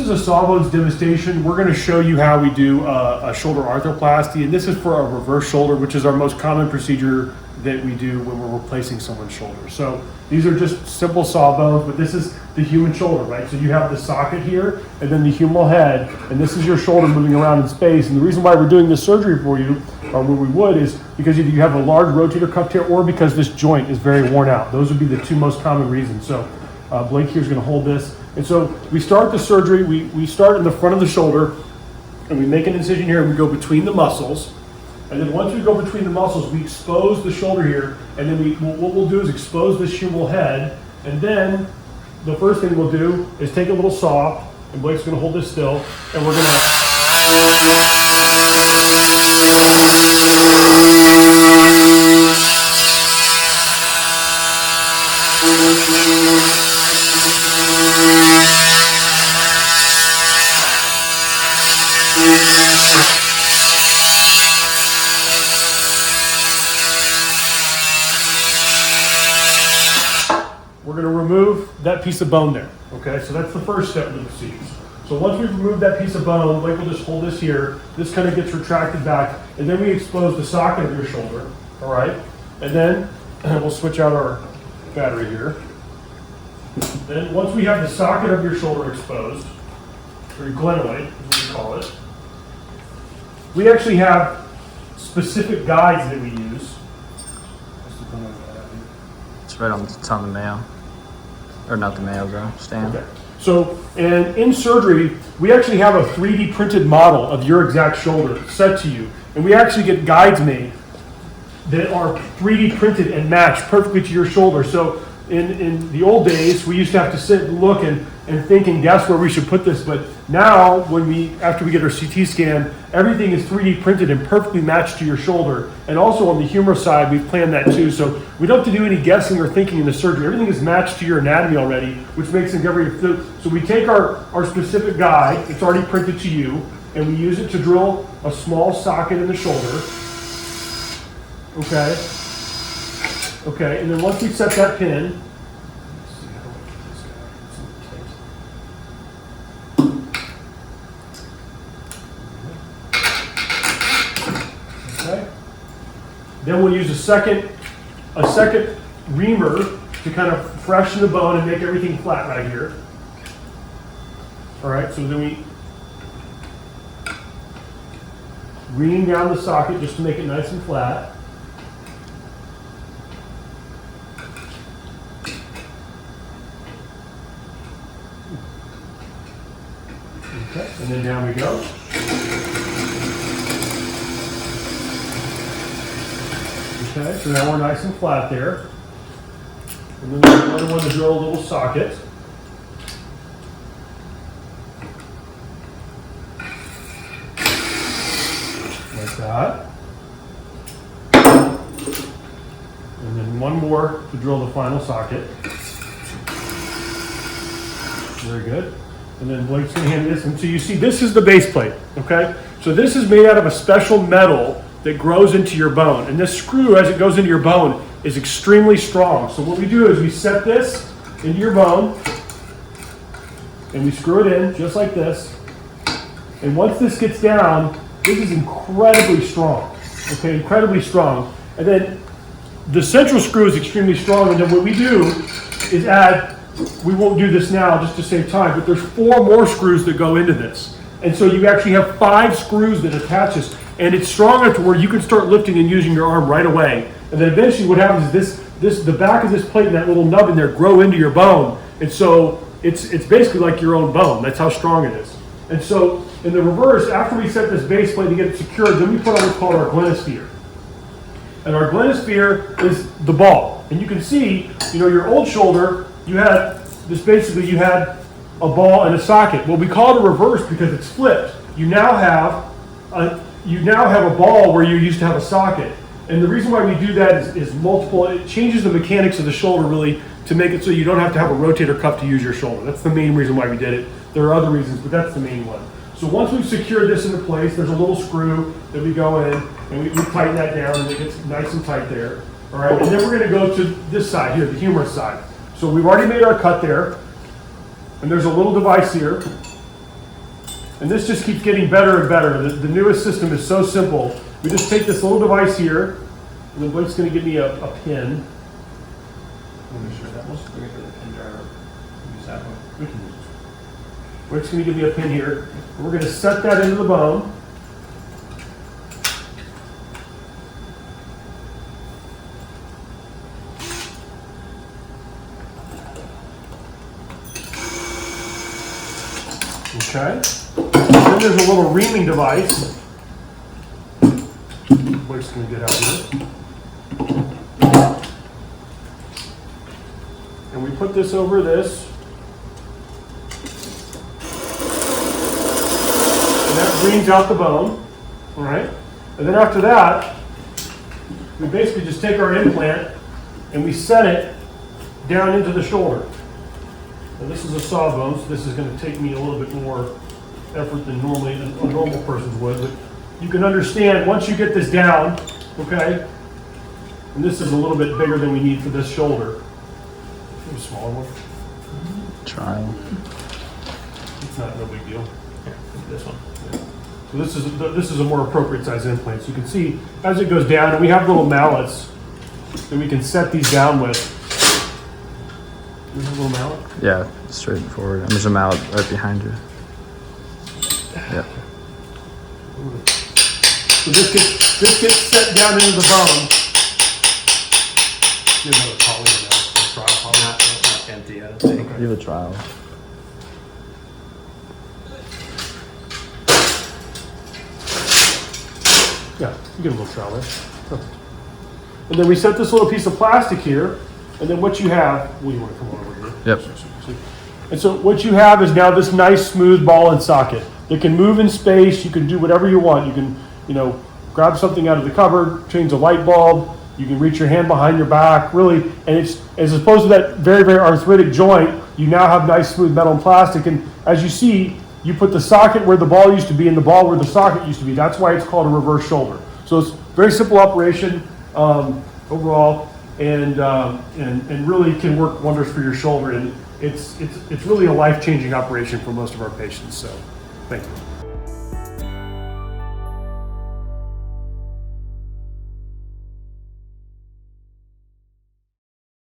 is a sawbones devastation. We're going to show you how we do a shoulder arthroplasty, and this is for a reverse shoulder, which is our most common procedure that we do when we're replacing someone's shoulder. So these are just simple sawbones, but this is the human shoulder, right? So you have the socket here, and then the humeral head, and this is your shoulder moving around in space. And the reason why we're doing this surgery for you, or what we would, is because either you have a large rotator cuff tear or because this joint is very worn out. Those would be the two most common reasons. So Blake here is going to hold this. And so we start the surgery, we start in the front of the shoulder, and we make an incision here, and we go between the muscles. And then once we go between the muscles, we expose the shoulder here, and then what we'll do is expose this humeral head, and then the first thing we'll do is take a little saw, and Blake's going to hold this still, and we're going to... We're going to remove that piece of bone there, okay? So that's the first step of the procedure. So once we've removed that piece of bone, Blake will just hold this here. This kind of gets retracted back, and then we expose the socket of your shoulder, all right? And then we'll switch out our battery here. Then once we have the socket of your shoulder exposed, or glenoid, is what we call it, we actually have specific guides that we use. It's right on the top of the Mayo. Or not the Mayo, bro. Stand. Okay. So, and in surgery, we actually have a 3D printed model of your exact shoulder set to you. And we actually get guides made that are 3D printed and match perfectly to your shoulder. So in the old days, we used to have to sit and look and think and guess where we should put this. But now, after we get our CT scan, everything is 3D printed and perfectly matched to your shoulder. And also on the humeral side, we've planned that too. So we don't have to do any guessing or thinking in the surgery. Everything is matched to your anatomy already, which makes it so we take our specific guide, it's already printed to you, and we use it to drill a small socket in the shoulder. Okay. Okay, and then once we set that pin, okay, then we'll use a second reamer to kind of freshen the bone and make everything flat right here. All right, so then we ream down the socket just to make it nice and flat. Okay, and then down we go. Okay, so now we're nice and flat there. And then there's another one to drill a little socket. Like that. And then one more to drill the final socket. Very good. And then Blake's going to hand this. And so you see, this is the base plate, okay? So this is made out of a special metal that grows into your bone. And this screw, as it goes into your bone, is extremely strong. So what we do is we set this into your bone, and we screw it in just like this. And once this gets down, this is incredibly strong, okay? Incredibly strong. And then the central screw is extremely strong. And then what we do is we won't do this now just to save time, but there's 4 more screws that go into this. And so you actually have 5 screws that attach this, and it's strong enough to where you can start lifting and using your arm right away. And then eventually what happens is the back of this plate and that little nub in there grow into your bone. And so it's basically like your own bone. That's how strong it is. And so in the reverse, after we set this base plate to get it secured, then we put on what's called our glenosphere. And our glenosphere is the ball. And you can see, your old shoulder, you had a ball and a socket. Well, we call it a reverse because it's flipped. You now have a ball where you used to have a socket. And the reason why we do that is multiple. It changes the mechanics of the shoulder really to make it so you don't have to have a rotator cuff to use your shoulder. That's the main reason why we did it. There are other reasons, but that's the main one. So once we've secured this into place, there's a little screw that we go in, and we tighten that down, and it gets nice and tight there. All right, and then we're going to go to this side here, the humerus side. So we've already made our cut there, and there's a little device here And this just keeps getting better and better. The newest system is so simple. We just take this little device here, and then Blake's going to give me a pin. Let me sure that was the pin driver. Use that one. We can use this. Blake's going to give me a pin here. And we're going to set that into the bone. Okay. Then there's a little reaming device. Blake's going to get out here. And we put this over this. And that reams out the bone. All right. And then after that, we basically just take our implant and we set it down into the shoulder. Now this is a sawbone, so this is going to take me a little bit more effort than normally a normal person would. But you can understand once you get this down, okay, and this is a little bit bigger than we need for this shoulder. Maybe a smaller one. Trial. It's not no big deal. Here, this one. Yeah. So this is a more appropriate size implant. So you can see as it goes down, and we have little mallets that we can set these down with. Do we have a little mallet? Yeah, straight forward. And there's a mallet right behind you. Yeah. So this gets set down into the bone. You have another poly now. A trial poly. Not empty, I don't think. You have a trial. Yeah, you get a little trowel there. Perfect. And then we set this little piece of plastic here, and then what you have, well, you want to come over here. Yep. And so what you have is now this nice smooth ball and socket that can move in space. You can do whatever you want. You can, grab something out of the cupboard, change a light bulb. You can reach your hand behind your back, really. And it's, as opposed to that very, very arthritic joint, you now have nice smooth metal and plastic. And as you see, you put the socket where the ball used to be and the ball where the socket used to be. That's why it's called a reverse shoulder. So it's very simple operation overall, and really can work wonders for your shoulder. And it's really a life-changing operation for most of our patients. So thank you.